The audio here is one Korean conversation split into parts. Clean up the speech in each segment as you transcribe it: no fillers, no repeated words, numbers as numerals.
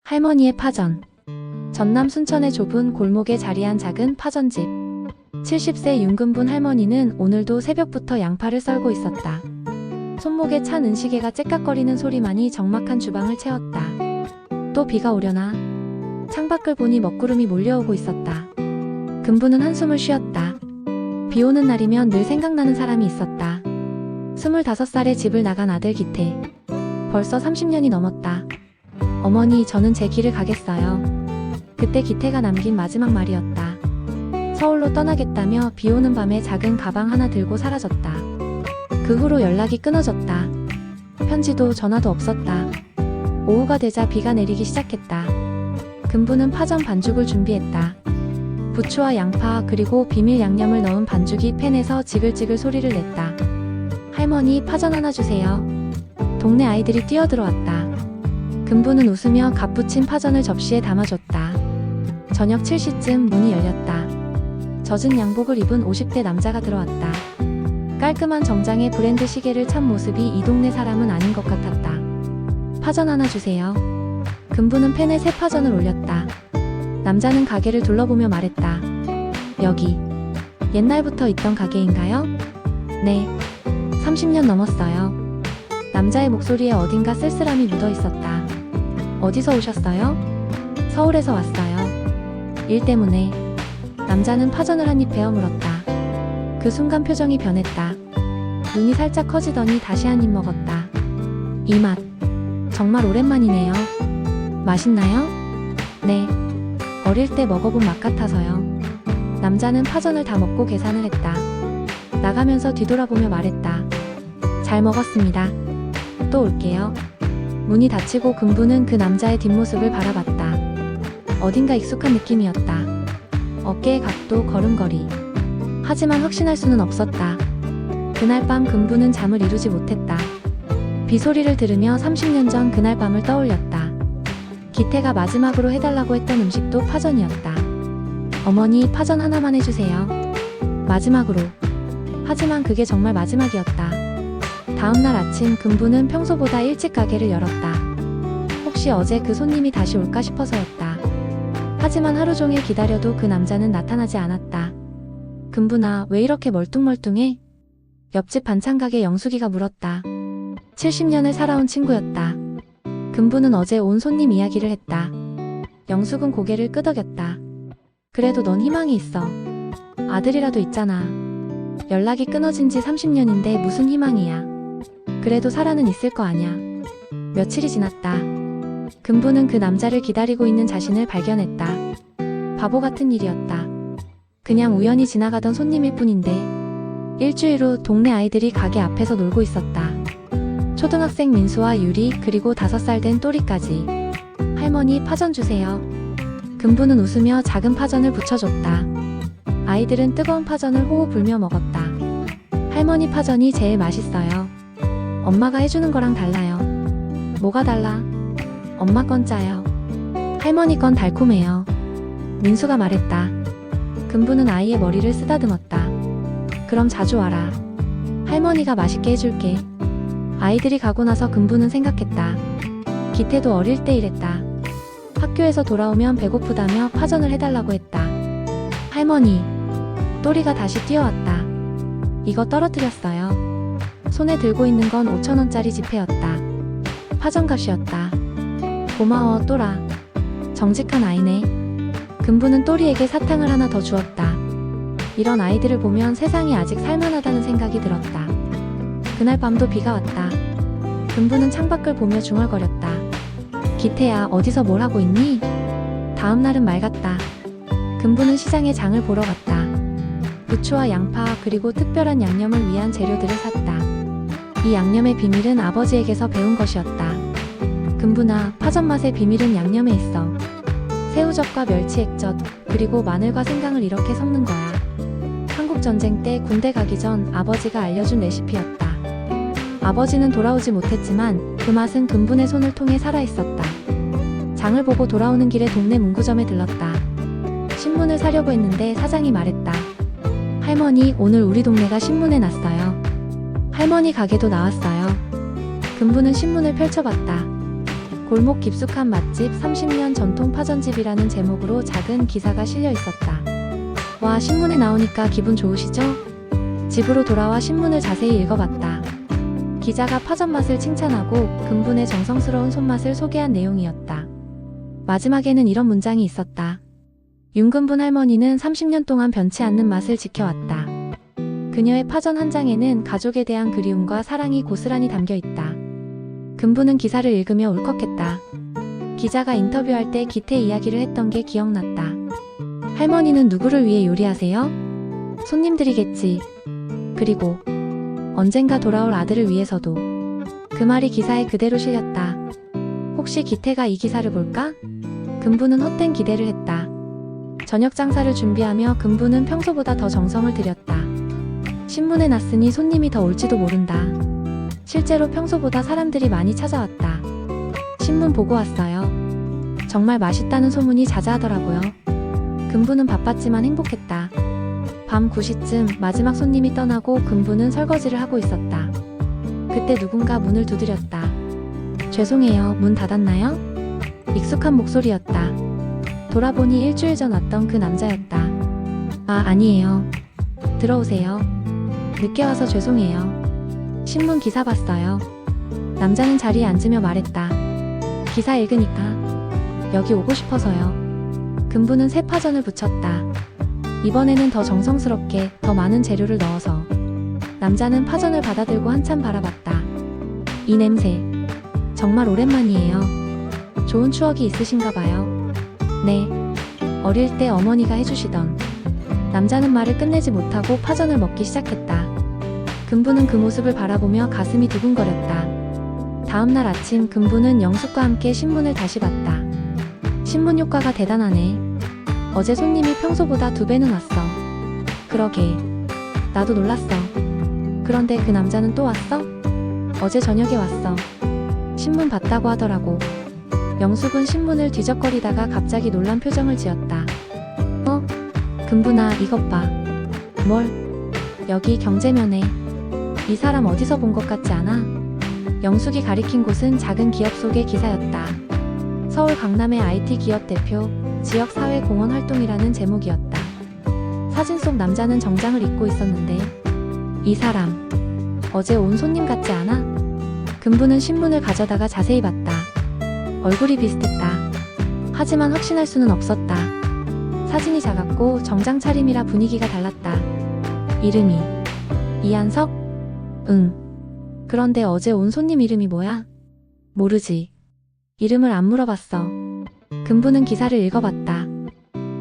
할머니의 파전. 전남 순천의 좁은 골목에 자리한 작은 파전집. 70세 윤금분 할머니는 오늘도 새벽부터 양파를 썰고 있었다. 손목에 찬 은시개가 째깍거리는 소리만이 적막한 주방을 채웠다. 또 비가 오려나? 창밖을 보니 먹구름이 몰려오고 있었다. 금분은 한숨을 쉬었다. 비 오는 날이면 늘 생각나는 사람이 있었다. 25살에 집을 나간 아들 기태. 벌써 30년이 넘었다. 어머니, 저는 제 길을 가겠어요. 그때 기태가 남긴 마지막 말이었다. 서울로 떠나겠다며 비 오는 밤에 작은 가방 하나 들고 사라졌다. 그 후로 연락이 끊어졌다. 편지도 전화도 없었다. 오후가 되자 비가 내리기 시작했다. 금부는 파전 반죽을 준비했다. 부추와 양파 그리고 비밀 양념을 넣은 반죽이 팬에서 지글지글 소리를 냈다. 할머니, 파전 하나 주세요. 동네 아이들이 뛰어들어왔다. 금부는 웃으며 갓 부친 파전을 접시에 담아줬다. 저녁 7시쯤 문이 열렸다. 젖은 양복을 입은 50대 남자가 들어왔다. 깔끔한 정장에 브랜드 시계를 찬 모습이 이 동네 사람은 아닌 것 같았다. 파전 하나 주세요. 금부는 팬에 새 파전을 올렸다. 남자는 가게를 둘러보며 말했다. 여기 옛날부터 있던 가게인가요? 네, 30년 넘었어요. 남자의 목소리에 어딘가 쓸쓸함이 묻어 있었다. 어디서 오셨어요? 서울에서 왔어요. 일 때문에. 남자는 파전을 한 입 베어 물었다. 그 순간 표정이 변했다. 눈이 살짝 커지더니 다시 한 입 먹었다. 이 맛, 정말 오랜만이네요. 맛있나요? 네, 어릴 때 먹어본 맛 같아서요. 남자는 파전을 다 먹고 계산을 했다. 나가면서 뒤돌아보며 말했다. 잘 먹었습니다. 또 올게요. 문이 닫히고 금부는 그 남자의 뒷모습을 바라봤다. 어딘가 익숙한 느낌이었다. 어깨의 각도, 걸음걸이. 하지만 확신할 수는 없었다. 그날 밤 금부는 잠을 이루지 못했다. 비소리를 들으며 30년 전 그날 밤을 떠올렸다. 기태가 마지막으로 해달라고 했던 음식도 파전이었다. 어머니, 파전 하나만 해주세요. 마지막으로. 하지만 그게 정말 마지막이었다. 다음날 아침 금부는 평소보다 일찍 가게를 열었다. 혹시 어제 그 손님이 다시 올까 싶어서였다. 하지만 하루 종일 기다려도 그 남자는 나타나지 않았다. 금부나, 왜 이렇게 멀뚱멀뚱해? 옆집 반찬가게 영숙이가 물었다. 70년을 살아온 친구였다. 금부는 어제 온 손님 이야기를 했다. 영숙은 고개를 끄덕였다. 그래도 넌 희망이 있어. 아들이라도 있잖아. 연락이 끊어진 지 30년인데 무슨 희망이야. 그래도 살아는 있을 거 아냐. 며칠이 지났다. 금부는 그 남자를 기다리고 있는 자신을 발견했다. 바보 같은 일이었다. 그냥 우연히 지나가던 손님일 뿐인데 일주일 후 동네 아이들이 가게 앞에서 놀고 있었다. 초등학생 민수와 유리 그리고 5살 된 또리까지. 할머니, 파전 주세요. 금부는 웃으며 작은 파전을 붙여줬다. 아이들은 뜨거운 파전을 호호 불며 먹었다. 할머니 파전이 제일 맛있어요. 엄마가 해주는 거랑 달라요. 뭐가 달라? 엄마 건 짜요. 할머니 건 달콤해요. 민수가 말했다. 금부는 아이의 머리를 쓰다듬었다. 그럼 자주 와라. 할머니가 맛있게 해줄게. 아이들이 가고 나서 금부는 생각했다. 기태도 어릴 때 이랬다. 학교에서 돌아오면 배고프다며 파전을 해달라고 했다. 할머니. 또리가 다시 뛰어왔다. 이거 떨어뜨렸어요. 손에 들고 있는 건 5,000원짜리 지폐였다. 파전값이었다. 고마워, 또라. 정직한 아이네. 금부는 또리에게 사탕을 하나 더 주었다. 이런 아이들을 보면 세상이 아직 살만하다는 생각이 들었다. 그날 밤도 비가 왔다. 금부는 창밖을 보며 중얼거렸다. 기태야, 어디서 뭘 하고 있니? 다음 날은 맑았다. 금부는 시장에 장을 보러 갔다. 부추와 양파 그리고 특별한 양념을 위한 재료들을 샀다. 이 양념의 비밀은 아버지에게서 배운 것이었다. 금부나, 파전 맛의 비밀은 양념에 있어. 새우젓과 멸치 액젓 그리고 마늘과 생강을 이렇게 섞는 거야. 한국전쟁 때 군대 가기 전 아버지가 알려준 레시피였다. 아버지는 돌아오지 못했지만 그 맛은 금분의 손을 통해 살아있었다. 장을 보고 돌아오는 길에 동네 문구점에 들렀다. 신문을 사려고 했는데 사장이 말했다. 할머니, 오늘 우리 동네가 신문에 났어요. 할머니 가게도 나왔어요. 금부는 신문을 펼쳐봤다. 골목 깊숙한 맛집 30년 전통 파전집이라는 제목으로 작은 기사가 실려 있었다. 와, 신문에 나오니까 기분 좋으시죠? 집으로 돌아와 신문을 자세히 읽어봤다. 기자가 파전 맛을 칭찬하고 금분의 정성스러운 손맛을 소개한 내용이었다. 마지막에는 이런 문장이 있었다. 윤금분 할머니는 30년 동안 변치 않는 맛을 지켜왔다. 그녀의 파전 한 장에는 가족에 대한 그리움과 사랑이 고스란히 담겨 있다. 금분은 기사를 읽으며 울컥했다. 기자가 인터뷰할 때 기태 이야기를 했던 게 기억났다. 할머니는 누구를 위해 요리하세요? 손님들이겠지. 그리고 언젠가 돌아올 아들을 위해서도. 그 말이 기사에 그대로 실렸다. 혹시 기태가 이 기사를 볼까? 금분은 헛된 기대를 했다. 저녁 장사를 준비하며 금분은 평소보다 더 정성을 들였다. 신문에 났으니 손님이 더 올지도 모른다. 실제로 평소보다 사람들이 많이 찾아왔다. 신문 보고 왔어요. 정말 맛있다는 소문이 자자하더라고요. 금분은 바빴지만 행복했다. 밤 9시쯤 마지막 손님이 떠나고 금분은 설거지를 하고 있었다. 그때 누군가 문을 두드렸다. 죄송해요, 문 닫았나요? 익숙한 목소리였다. 돌아보니 일주일 전 왔던 그 남자였다. 아, 아니에요. 들어오세요. 늦게 와서 죄송해요. 신문 기사 봤어요. 남자는 자리에 앉으며 말했다. 기사 읽으니까 여기 오고 싶어서요. 금분은 새 파전을 부쳤다. 이번에는 더 정성스럽게 더 많은 재료를 넣어서. 남자는 파전을 받아들고 한참 바라봤다. 이 냄새 정말 오랜만이에요. 좋은 추억이 있으신가 봐요. 네, 어릴 때 어머니가 해주시던. 남자는 말을 끝내지 못하고 파전을 먹기 시작했다. 금분은 그 모습을 바라보며 가슴이 두근거렸다. 다음날 아침 금분은 영숙과 함께 신문을 다시 봤다. 신문 효과가 대단하네. 어제 손님이 평소보다 2배는 왔어. 그러게, 나도 놀랐어. 그런데 그 남자는 또 왔어? 어제 저녁에 왔어. 신문 봤다고 하더라고. 영숙은 신문을 뒤적거리다가 갑자기 놀란 표정을 지었다. 금분아, 이것 봐. 뭘? 여기 경제면에. 이 사람 어디서 본 것 같지 않아? 영숙이 가리킨 곳은 작은 기업 속의 기사였다. 서울 강남의 IT 기업 대표, 지역사회공헌 활동이라는 제목이었다. 사진 속 남자는 정장을 입고 있었는데 이 사람 어제 온 손님 같지 않아? 금분은 신문을 가져다가 자세히 봤다. 얼굴이 비슷했다. 하지만 확신할 수는 없었다. 사진이 작았고 정장 차림이라 분위기가 달랐다. 이름이 이한석? 응. 그런데 어제 온 손님 이름이 뭐야? 모르지. 이름을 안 물어봤어. 금분은 기사를 읽어봤다.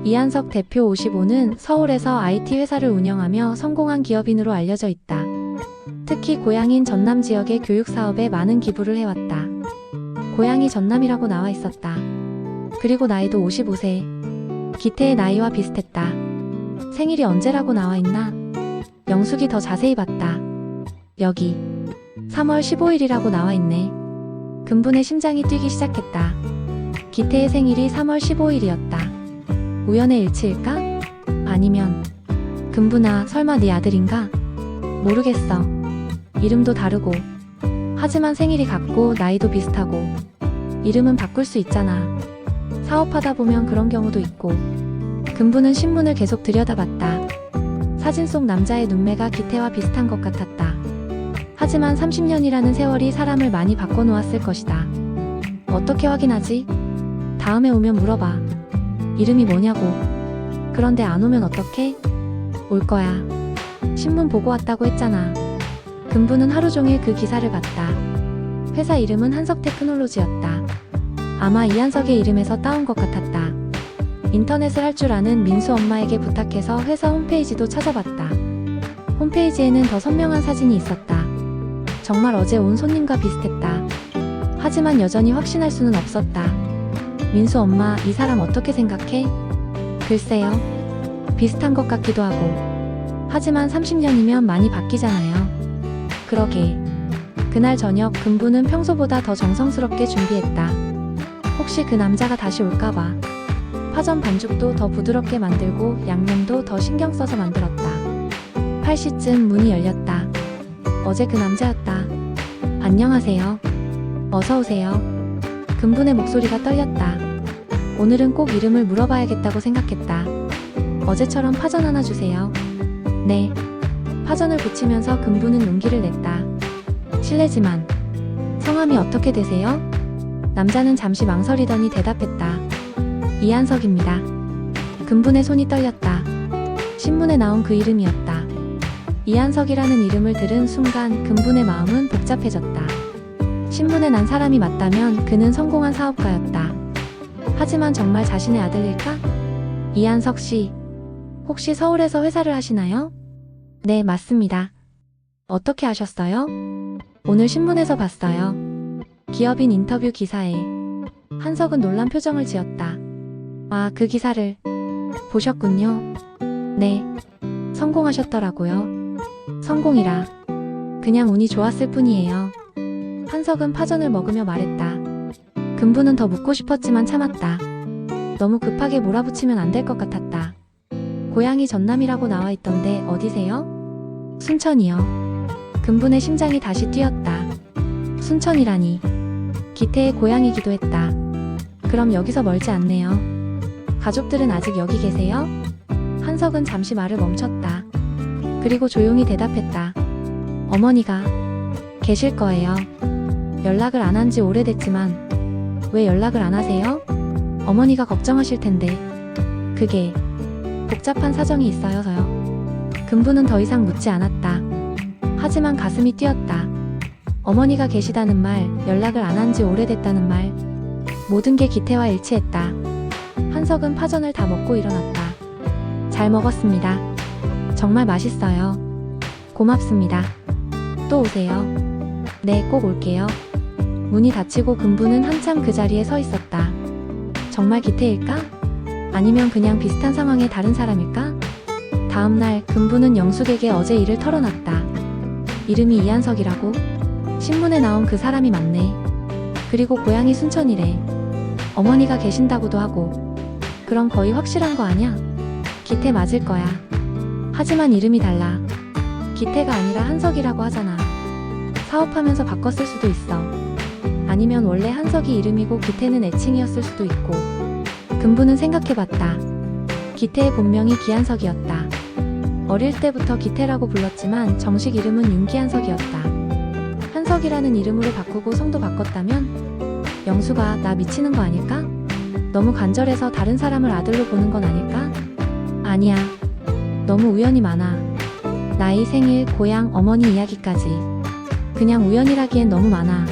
이한석 대표 55는 서울에서 IT 회사를 운영하며 성공한 기업인으로 알려져 있다. 특히 고향인 전남 지역의 교육 사업에 많은 기부를 해왔다. 고향이 전남이라고 나와 있었다. 그리고 나이도 55세. 기태의 나이와 비슷했다. 생일이 언제라고 나와 있나? 영숙이 더 자세히 봤다. 여기 3월 15일이라고 나와 있네. 금분의 심장이 뛰기 시작했다. 기태의 생일이 3월 15일이었다. 우연의 일치일까? 아니면 금분아, 설마 네 아들인가? 모르겠어. 이름도 다르고 하지만 생일이 같고 나이도 비슷하고. 이름은 바꿀 수 있잖아. 사업하다 보면 그런 경우도 있고. 금분은 신문을 계속 들여다봤다. 사진 속 남자의 눈매가 기태와 비슷한 것 같았다. 하지만 30년이라는 세월이 사람을 많이 바꿔놓았을 것이다. 어떻게 확인하지? 다음에 오면 물어봐. 이름이 뭐냐고. 그런데 안 오면 어떡해? 올 거야. 신문 보고 왔다고 했잖아. 금분은 하루 종일 그 기사를 봤다. 회사 이름은 한석테크놀로지였다. 아마 이한석의 이름에서 따온 것 같았다. 인터넷을 할 줄 아는 민수 엄마에게 부탁해서 회사 홈페이지도 찾아봤다. 홈페이지에는 더 선명한 사진이 있었다. 정말 어제 온 손님과 비슷했다. 하지만 여전히 확신할 수는 없었다. 민수 엄마, 이 사람 어떻게 생각해? 글쎄요. 비슷한 것 같기도 하고. 하지만 30년이면 많이 바뀌잖아요. 그러게. 그날 저녁 금분은 평소보다 더 정성스럽게 준비했다. 혹시 그 남자가 다시 올까봐. 파전 반죽도 더 부드럽게 만들고 양념도 더 신경 써서 만들었다. 8시쯤 문이 열렸다. 어제 그 남자였다. 안녕하세요. 어서 오세요. 근분의 목소리가 떨렸다. 오늘은 꼭 이름을 물어봐야겠다고 생각했다. 어제처럼 파전 하나 주세요. 네. 파전을 붙이면서 근분은 용기를 냈다. 실례지만 성함이 어떻게 되세요? 남자는 잠시 망설이더니 대답했다. 이한석입니다. 근분의 손이 떨렸다. 신문에 나온 그 이름이었다. 이한석이라는 이름을 들은 순간 근분의 마음은 복잡해졌다. 신문에 난 사람이 맞다면 그는 성공한 사업가였다. 하지만 정말 자신의 아들일까? 이한석 씨, 혹시 서울에서 회사를 하시나요? 네, 맞습니다. 어떻게 아셨어요? 오늘 신문에서 봤어요. 기업인 인터뷰 기사에. 한석은 놀란 표정을 지었다. 아, 그 기사를 보셨군요. 네, 성공하셨더라고요. 성공이라 그냥 운이 좋았을 뿐이에요. 한석은 파전을 먹으며 말했다. 근분은 더 묻고 싶었지만 참았다. 너무 급하게 몰아붙이면 안 될 것 같았다. 고향이 전남이라고 나와 있던데 어디세요? 순천이요. 근분의 심장이 다시 뛰었다. 순천이라니. 기태의 고향이기도 했다. 그럼 여기서 멀지 않네요. 가족들은 아직 여기 계세요? 한석은 잠시 말을 멈췄다. 그리고 조용히 대답했다. 어머니가 계실 거예요. 연락을 안 한 지 오래됐지만 왜 연락을 안 하세요? 어머니가 걱정하실 텐데. 그게 복잡한 사정이 있어서요. 근분은 더 이상 묻지 않았다. 하지만 가슴이 뛰었다. 어머니가 계시다는 말, 연락을 안 한 지 오래됐다는 말, 모든 게 기태와 일치했다. 한석은 파전을 다 먹고 일어났다. 잘 먹었습니다. 정말 맛있어요. 고맙습니다. 또 오세요. 네, 꼭 올게요. 문이 닫히고 근분은 한참 그 자리에 서 있었다. 정말 기태일까? 아니면 그냥 비슷한 상황의 다른 사람일까? 다음날 근분은 영숙에게 어제 일을 털어놨다. 이름이 이한석이라고? 신문에 나온 그 사람이 맞네. 그리고 고향이 순천이래. 어머니가 계신다고도 하고. 그럼 거의 확실한 거 아냐? 기태 맞을 거야. 하지만 이름이 달라. 기태가 아니라 한석이라고 하잖아. 사업하면서 바꿨을 수도 있어. 아니면 원래 한석이 이름이고 기태는 애칭이었을 수도 있고. 근분은 생각해봤다. 기태의 본명이 기한석이었다. 어릴 때부터 기태라고 불렀지만 정식 이름은 윤기한석이었다. 한석이라는 이름으로 바꾸고 성도 바꿨다면? 영수가 나 미치는 거 아닐까? 너무 간절해서 다른 사람을 아들로 보는 건 아닐까? 아니야. 너무 우연이 많아. 나이, 생일, 고향, 어머니 이야기까지. 그냥 우연이라기엔 너무 많아.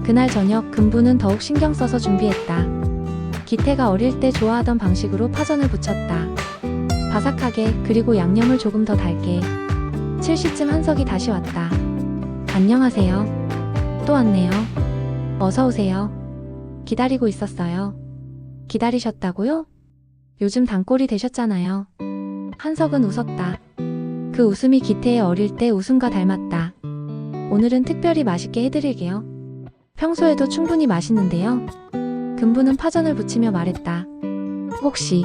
그날 저녁 근분은 더욱 신경 써서 준비했다. 기태가 어릴 때 좋아하던 방식으로 파전을 부쳤다. 바삭하게, 그리고 양념을 조금 더 달게. 7시쯤 한석이 다시 왔다. 안녕하세요. 또 왔네요. 어서 오세요. 기다리고 있었어요. 기다리셨다고요? 요즘 단골이 되셨잖아요. 한석은 웃었다. 그 웃음이 기태의 어릴 때 웃음과 닮았다. 오늘은 특별히 맛있게 해드릴게요. 평소에도 충분히 맛있는데요. 근분은 파전을 부치며 말했다. 혹시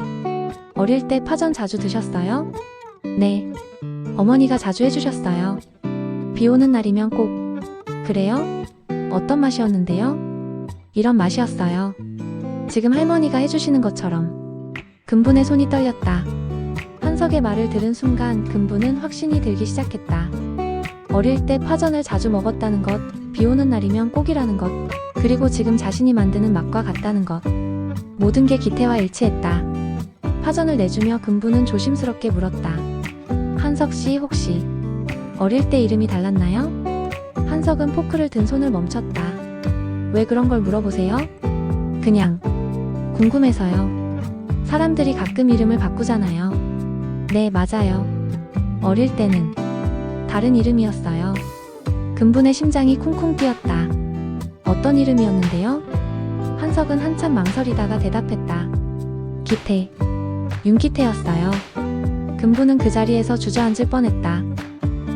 어릴 때 파전 자주 드셨어요? 네. 어머니가 자주 해주셨어요. 비 오는 날이면 꼭. 그래요? 어떤 맛이었는데요? 이런 맛이었어요. 지금 할머니가 해주시는 것처럼. 근분의 손이 떨렸다. 한석의 말을 들은 순간 근분은 확신이 들기 시작했다. 어릴 때 파전을 자주 먹었다는 것, 비 오는 날이면 꼭이라는 것, 그리고 지금 자신이 만드는 맛과 같다는 것. 모든 게 기태와 일치했다. 파전을 내주며 근분은 조심스럽게 물었다. 한석 씨 혹시 어릴 때 이름이 달랐나요? 한석은 포크를 든 손을 멈췄다. 왜 그런 걸 물어보세요? 그냥 궁금해서요. 사람들이 가끔 이름을 바꾸잖아요. 네, 맞아요. 어릴 때는 다른 이름이었어요. 근분의 심장이 쿵쿵 뛰었다. 어떤 이름이었는데요? 한석은 한참 망설이다가 대답했다. 기태. 윤기태였어요. 근분은 그 자리에서 주저앉을 뻔했다.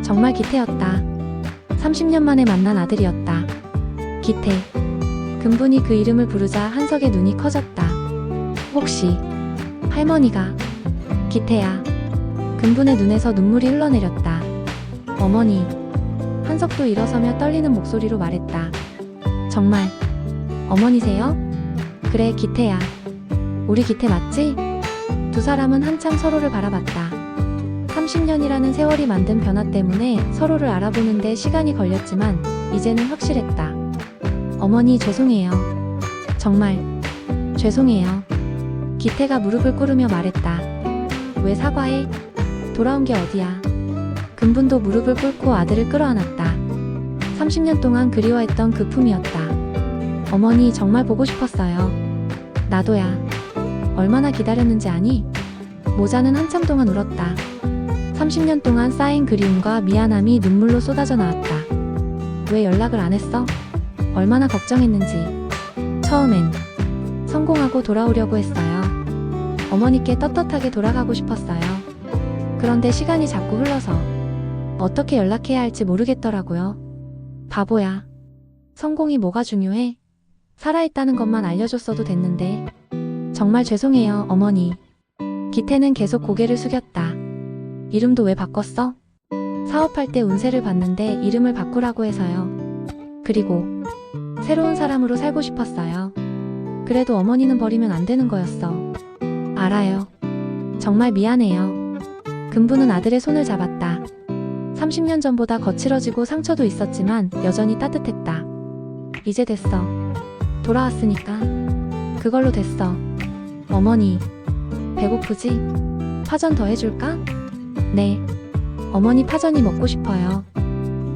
정말 기태였다. 30년 만에 만난 아들이었다. 기태. 근분이 그 이름을 부르자 한석의 눈이 커졌다. 혹시 할머니가 기태야. 근분의 눈에서 눈물이 흘러내렸다. 어머니. 한석도 일어서며 떨리는 목소리로 말했다. 정말 어머니세요? 그래, 기태야. 우리 기태 맞지? 두 사람은 한참 서로를 바라봤다. 30년이라는 세월이 만든 변화 때문에 서로를 알아보는데 시간이 걸렸지만 이제는 확실했다. 어머니 죄송해요. 정말 죄송해요. 기태가 무릎을 꿇으며 말했다. 왜 사과해? 돌아온 게 어디야? 금분도 무릎을 꿇고 아들을 끌어안았다. 30년 동안 그리워했던 그 품이었다. 어머니 정말 보고 싶었어요. 나도야. 얼마나 기다렸는지 아니? 모자는 한참 동안 울었다. 30년 동안 쌓인 그리움과 미안함이 눈물로 쏟아져 나왔다. 왜 연락을 안 했어? 얼마나 걱정했는지. 처음엔 성공하고 돌아오려고 했어요. 어머니께 떳떳하게 돌아가고 싶었어요. 그런데 시간이 자꾸 흘러서 어떻게 연락해야 할지 모르겠더라고요. 바보야. 성공이 뭐가 중요해? 살아있다는 것만 알려줬어도 됐는데. 정말 죄송해요, 어머니. 기태는 계속 고개를 숙였다. 이름도 왜 바꿨어? 사업할 때 운세를 봤는데 이름을 바꾸라고 해서요. 그리고 새로운 사람으로 살고 싶었어요. 그래도 어머니는 버리면 안 되는 거였어. 알아요. 정말 미안해요. 금부는 아들의 손을 잡았다. 30년 전보다 거칠어지고 상처도 있었지만 여전히 따뜻했다. 이제 됐어. 돌아왔으니까. 그걸로 됐어. 어머니, 배고프지? 파전 더 해줄까? 네. 어머니 파전이 먹고 싶어요.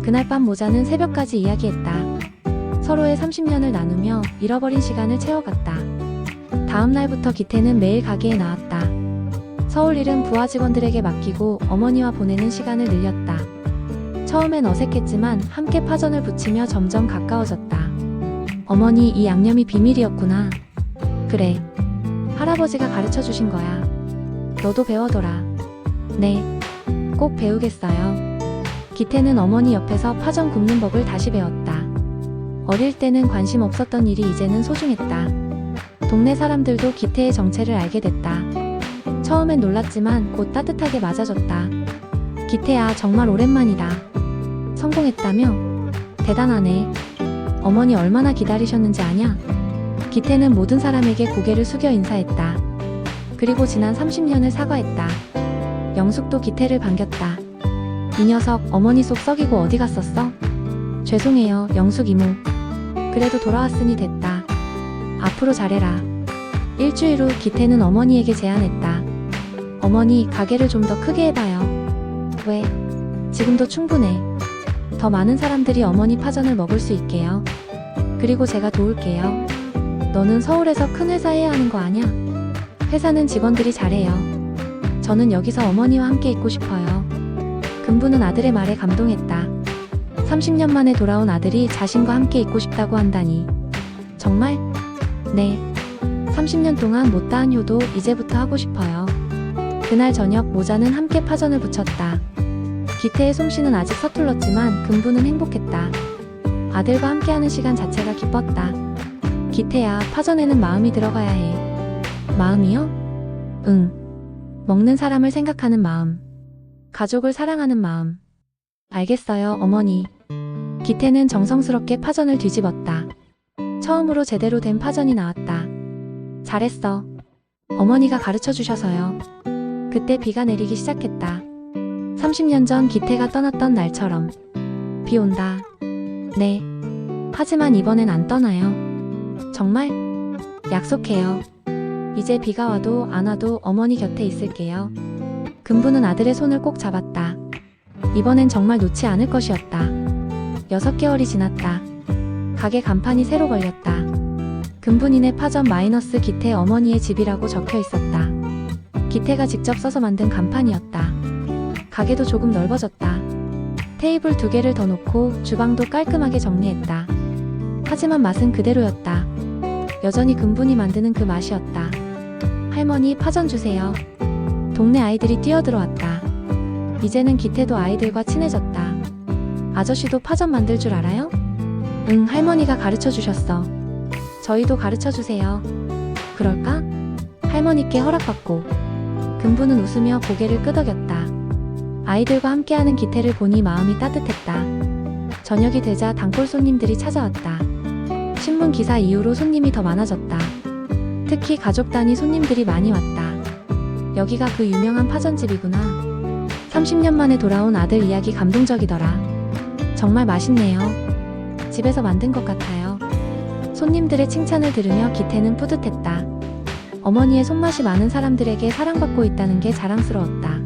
그날 밤 모자는 새벽까지 이야기했다. 서로의 30년을 나누며 잃어버린 시간을 채워갔다. 다음 날부터 기태는 매일 가게에 나왔다. 서울 일은 부하 직원들에게 맡기고 어머니와 보내는 시간을 늘렸다. 처음엔 어색했지만 함께 파전을 부치며 점점 가까워졌다. 어머니, 이 양념이 비밀이었구나. 그래. 할아버지가 가르쳐 주신 거야. 너도 배워둬라. 네. 꼭 배우겠어요. 기태는 어머니 옆에서 파전 굽는 법을 다시 배웠다. 어릴 때는 관심 없었던 일이 이제는 소중했다. 동네 사람들도 기태의 정체를 알게 됐다. 처음엔 놀랐지만 곧 따뜻하게 맞아줬다. 기태야, 정말 오랜만이다. 성공했다며? 대단하네. 어머니 얼마나 기다리셨는지 아냐? 기태는 모든 사람에게 고개를 숙여 인사했다. 그리고 지난 30년을 사과했다. 영숙도 기태를 반겼다. 이 녀석 어머니 속 썩이고 어디 갔었어? 죄송해요, 영숙 이모. 그래도 돌아왔으니 됐다. 앞으로 잘해라. 일주일 후 기태는 어머니에게 제안했다. 어머니, 가게를 좀 더 크게 해봐요. 왜? 지금도 충분해. 더 많은 사람들이 어머니 파전을 먹을 수 있게요. 그리고 제가 도울게요. 너는 서울에서 큰 회사 해야 하는 거 아냐? 회사는 직원들이 잘해요. 저는 여기서 어머니와 함께 있고 싶어요. 금부는 아들의 말에 감동했다. 30년 만에 돌아온 아들이 자신과 함께 있고 싶다고 한다니. 정말? 네. 30년 동안 못다한 효도 이제부터 하고 싶어요. 그날 저녁 모자는 함께 파전을 부쳤다. 기태의 솜씨는 아직 서툴렀지만 금부는 행복했다. 아들과 함께하는 시간 자체가 기뻤다. 기태야, 파전에는 마음이 들어가야 해. 마음이요? 응. 먹는 사람을 생각하는 마음. 가족을 사랑하는 마음. 알겠어요, 어머니. 기태는 정성스럽게 파전을 뒤집었다. 처음으로 제대로 된 파전이 나왔다. 잘했어. 어머니가 가르쳐 주셔서요. 그때 비가 내리기 시작했다. 30년 전 기태가 떠났던 날처럼. 비 온다. 네. 하지만 이번엔 안 떠나요. 정말? 약속해요. 이제 비가 와도 안 와도 어머니 곁에 있을게요. 금부는 아들의 손을 꼭 잡았다. 이번엔 정말 놓지 않을 것이었다. 6개월이 지났다. 가게 간판이 새로 걸렸다. 금분인의 파전 마이너스 기태 어머니의 집이라고 적혀 있었다. 기태가 직접 써서 만든 간판이었다. 가게도 조금 넓어졌다. 테이블 2개를 더 놓고 주방도 깔끔하게 정리했다. 하지만 맛은 그대로였다. 여전히 금분이 만드는 그 맛이었다. 할머니, 파전 주세요. 동네 아이들이 뛰어들어왔다. 이제는 기태도 아이들과 친해졌다. 아저씨도 파전 만들 줄 알아요? 응, 할머니가 가르쳐 주셨어. 저희도 가르쳐 주세요. 그럴까? 할머니께 허락받고. 금부는 웃으며 고개를 끄덕였다. 아이들과 함께하는 기태를 보니 마음이 따뜻했다. 저녁이 되자 단골 손님들이 찾아왔다. 신문 기사 이후로 손님이 더 많아졌다. 특히 가족 단위 손님들이 많이 왔다. 여기가 그 유명한 파전집이구나. 30년 만에 돌아온 아들 이야기 감동적이더라. 정말 맛있네요. 집에서 만든 것 같아요. 손님들의 칭찬을 들으며 기태는 뿌듯했다. 어머니의 손맛이 많은 사람들에게 사랑받고 있다는 게 자랑스러웠다.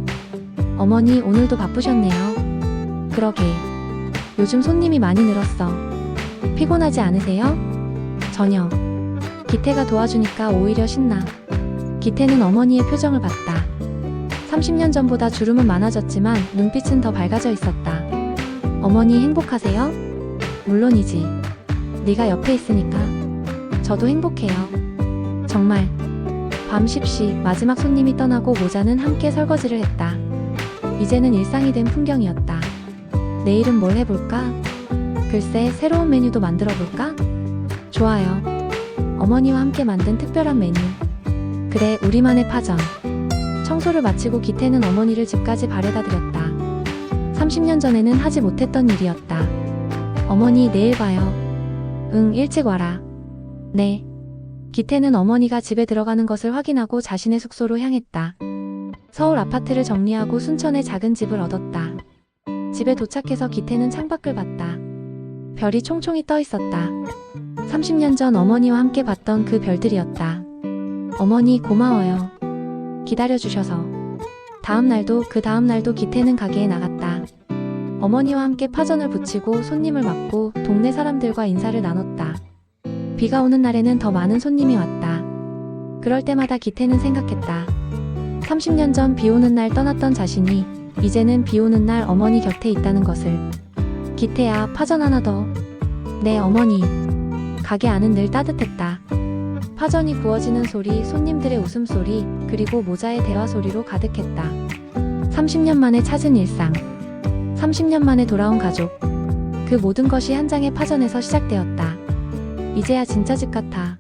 어머니 오늘도 바쁘셨네요. 그러게. 요즘 손님이 많이 늘었어. 피곤하지 않으세요? 전혀. 기태가 도와주니까 오히려 신나. 기태는 어머니의 표정을 봤다. 30년 전보다 주름은 많아졌지만 눈빛은 더 밝아져 있었다. 어머니 행복하세요? 물론이지. 네가 옆에 있으니까. 저도 행복해요. 정말. 밤 10시 마지막 손님이 떠나고 모자는 함께 설거지를 했다. 이제는 일상이 된 풍경이었다. 내일은 뭘 해볼까? 글쎄 새로운 메뉴도 만들어볼까? 좋아요. 어머니와 함께 만든 특별한 메뉴. 그래 우리만의 파전. 청소를 마치고 기태는 어머니를 집까지 바래다 드렸다. 30년 전에는 하지 못했던 일이었다. 어머니 내일 봐요. 응 일찍 와라. 네. 기태는 어머니가 집에 들어가는 것을 확인하고 자신의 숙소로 향했다. 서울 아파트를 정리하고 순천의 작은 집을 얻었다. 집에 도착해서 기태는 창밖을 봤다. 별이 총총히 떠 있었다. 30년 전 어머니와 함께 봤던 그 별들이었다. 어머니 고마워요. 기다려주셔서. 그 다음 날도 기태는 가게에 나갔다. 어머니와 함께 파전을 부치고 손님을 맞고 동네 사람들과 인사를 나눴다. 비가 오는 날에는 더 많은 손님이 왔다. 그럴 때마다 기태는 생각했다. 30년 전 비 오는 날 떠났던 자신이 이제는 비 오는 날 어머니 곁에 있다는 것을. 기태야 파전 하나 더. 네 어머니. 가게 안은 늘 따뜻했다. 파전이 구워지는 소리, 손님들의 웃음소리, 그리고 모자의 대화 소리로 가득했다. 30년 만에 찾은 일상. 30년 만에 돌아온 가족. 그 모든 것이 한 장의 파전에서 시작되었다. 이제야 진짜 집 같아.